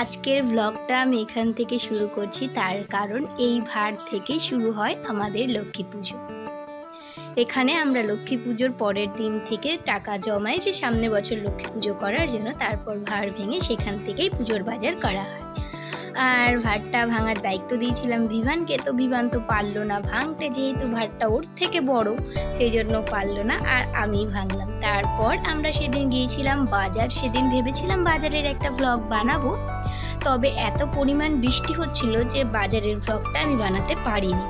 আজকের ব্লগটা আমি এখান থেকে শুরু করছি, তার কারণ এই ভার থেকে শুরু হয় আমাদের লক্ষ্মী পুজো। এখানে আমরা লক্ষ্মী পুজোর পরের দিন থেকে টাকা জমাই যে সামনে বছর লক্ষ্মী পুজো করার জন্য, তারপর ভার ভেঙে সেখান থেকেই পুজোর বাজার করা হয়। আর ভারটা ভাঙার দায়িত্ব দিয়েছিলাম ভিভানকে, তো ভিভান তো পারলো না ভাঙতে, যেহেতু ভারটা ওর থেকে বড় সেই জন্য পারলো না, আর আমি ভাঙলাম। তারপর আমরা সেদিন গিয়েছিলাম বাজার। সেদিন ভেবেছিলাম বাজারের একটা ভ্লগ বানাবো, তবে এত পরিমাণ বৃষ্টি হচ্ছিল যে বাজারের ভ্লগটা আমি বানাতে পারিনি।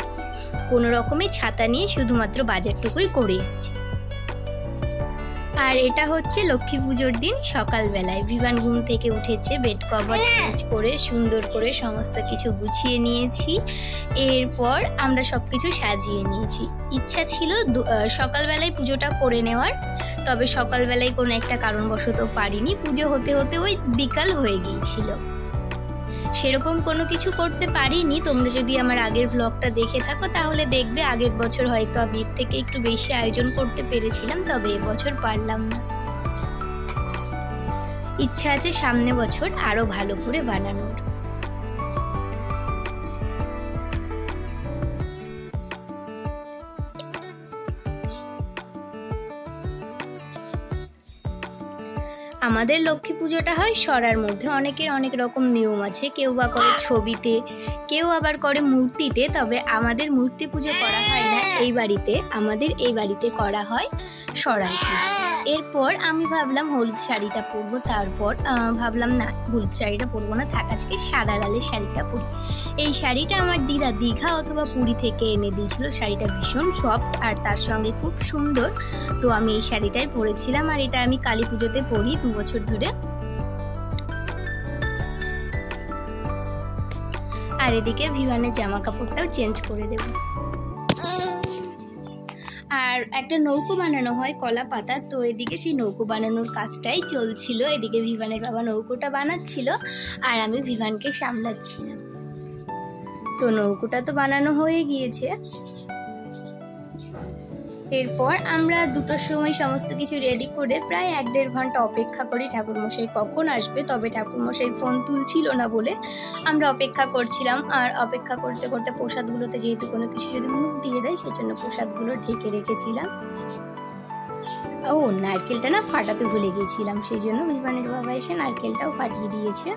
কোনো রকমে ছাতা নিয়ে শুধুমাত্র বাজারটুকুই করে এসেছি। আর এটা হচ্ছে লক্ষ্মী পুজোর দিন সকালবেলায় ভিভান ঘুম থেকে উঠেছে, বেড কভার চেঞ্জ করে সুন্দর করে সমস্ত কিছু গুছিয়ে নিয়েছি। এরপর আমরা সবকিছু সাজিয়ে নিয়েছি। ইচ্ছা ছিল সকালবেলায় পুজোটা করে নেওয়ার, তবে সকালবেলায় কোনো একটা কারণবশত পারিনি। পুজো হতে হতে ওই বিকাল হয়ে গিয়েছিল, সেরকম কোনো কিছু করতে পারিনি। তোমরা যদি আমার আগের ব্লগটা দেখে থাকো তাহলে দেখবে আগের বছর হয়তো আমি এর থেকে একটু বেশি আয়োজন করতে পেরেছিলাম, তবে এবছর পারলাম না। ইচ্ছা আছে সামনে বছর আরো ভালো করে বানানোর। আমাদের লক্ষ্মী পুজোটা হয় সরার মধ্যে। অনেকের অনেক রকম নিয়ম আছে, কেউ বা করে ছবিতে, কেউ আবার করে মূর্তিতে। তবে আমাদের মূর্তি পুজো করা হয় না এই বাড়িতে, আমাদের এই বাড়িতে করা হয় সরাই পুজো। এরপর আমি ভাবলাম হলুদ শাড়িটা পরবো, তারপর ভাবলাম না হলুদ শাড়িটা পরবো না, থাক আজকে সাদা লালের শাড়িটা পরি। এই শাড়িটা আমার দিদা দীঘা অথবা পুরী থেকে এনে দিয়েছিল। শাড়িটা ভীষণ সফট আর তার সঙ্গে খুব সুন্দর, তো আমি এই শাড়িটাই পরেছিলাম। আর এটা আমি কালী পুজোতে পরি 2 বছর ধরে। আর এদিকে ভিভানের জামা কাপড়টাও চেঞ্জ করে দেব। আর একটা নৌকো বানানো হয় কলা পাতা, তো এদিকে সেই নৌকো বানানোর কাজটাই চলছিল। এদিকে ভিভানের বাবা নৌকোটা বানাচ্ছিল আর আমি ভিভানকে সামলাচ্ছিলাম। তো নৌকোটা তো বানানো হয়ে গিয়েছে। এরপর আমরা 2টোর সময় সমস্ত কিছু রেডি করে প্রায় 1-1.5 ঘন্টা অপেক্ষা করি ঠাকুরমশাই কখন আসবে। তবে ঠাকুরমশাই ফোন তুলছিল না বলে আমরা অপেক্ষা করছিলাম। আর অপেক্ষা করতে করতে প্রসাদগুলোতে যেহেতু কোনো কিছু যদি মুখ দিয়ে দেয়, সেজন্য প্রসাদগুলো ঢেকে রেখেছিলাম। ও নারকেলটা না ফাটাতে ভুলে গিয়েছিলাম, সেই জন্য ভিভানের বাবা এসে নারকেলটাও ফাটিয়ে দিয়েছে।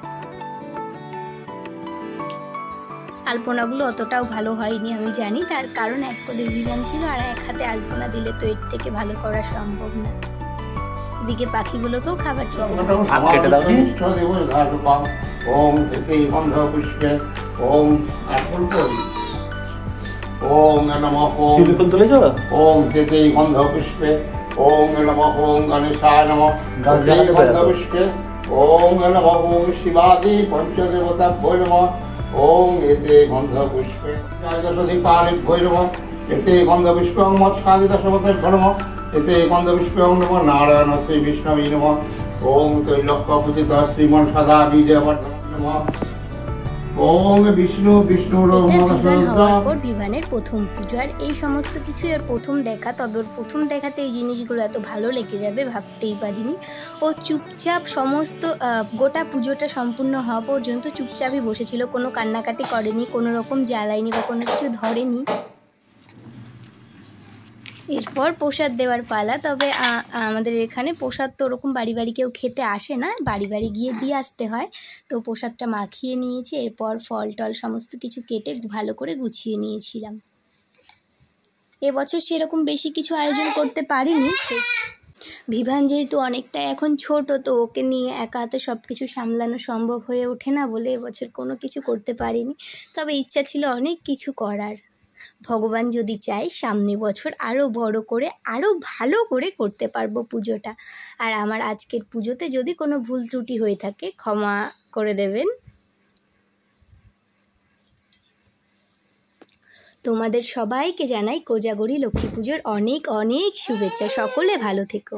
আলপনাগুলো অতটাও ভালো হয়নি আমি জানি, তার কারণ এক কোলে ভিভান ছিল আর এক হাতে আলপনা দিলে তো এর থেকে ভালো করা সম্ভব না। এদিকে পাখিগুলোকেও খাবার খেতে ওম এতে গন্ধ পুষ্পে ত্রয়োদশদীপানিভ্যৈ নমঃ, এতে গন্ধ পুষ্পং মৎস্যাদিদশবতেভ্যো নমঃ, এতে গন্ধ পুষ্পং নমঃ নারায়ণ শ্রী বিষ্ণবে নমঃ। ওম ত্রৈলোক্য পূজিত শ্রীমন সদা বিজয়বর্ধন নমঃ। ওম বিষ্ণু বিষ্ণুর ভিভানের প্রথম পুজো, আর এই সমস্ত কিছু ওর প্রথম দেখা। তবে ওর প্রথম দেখাতে এই জিনিসগুলো এত ভালো লেগে যাবে ভাবতেই পারিনি। ও চুপচাপ সমস্ত গোটা পুজোটা সম্পূর্ণ হওয়া পর্যন্ত চুপচাপই বসেছিল, কোনো কান্নাকাটি করেনি, কোনো রকম জ্বালায়নি বা কোনো কিছু ধরেনি। এরপর প্রসাদ দেওয়ার পালা। তবে আমাদের এখানে প্রসাদ তো ওরকম বাড়ি বাড়ি কেউ খেতে আসে না, বাড়ি বাড়ি গিয়ে দিয়ে আসতে হয়। তো প্রসাদটা মাখিয়ে নিয়েছি, এরপর ফল টল সমস্ত কিছু কেটে ভালো করে গুছিয়ে নিয়েছিলাম। এবছর সেরকম বেশি কিছু আয়োজন করতে পারিনি। ভিভান যেহেতু অনেকটা এখন ছোট, তো ওকে নিয়ে একা হাতে সব কিছু সামলানো সম্ভব হয়ে ওঠে না বলে এবছর কোনো কিছু করতে পারিনি। তবে ইচ্ছা ছিল অনেক কিছু করার। ভগবান যদি চায় সামনে বছর আরও বড় করে আরও ভালো করে করতে পারবো পুজোটা। আর আমার আজকের পুজোতে যদি কোনো ভুল ত্রুটি হয়ে থাকে ক্ষমা করে দেবেন। তোমাদের সবাইকে জানাই কোজাগরী লক্ষ্মী পুজোর অনেক অনেক শুভেচ্ছা। সকলে ভালো থেকো।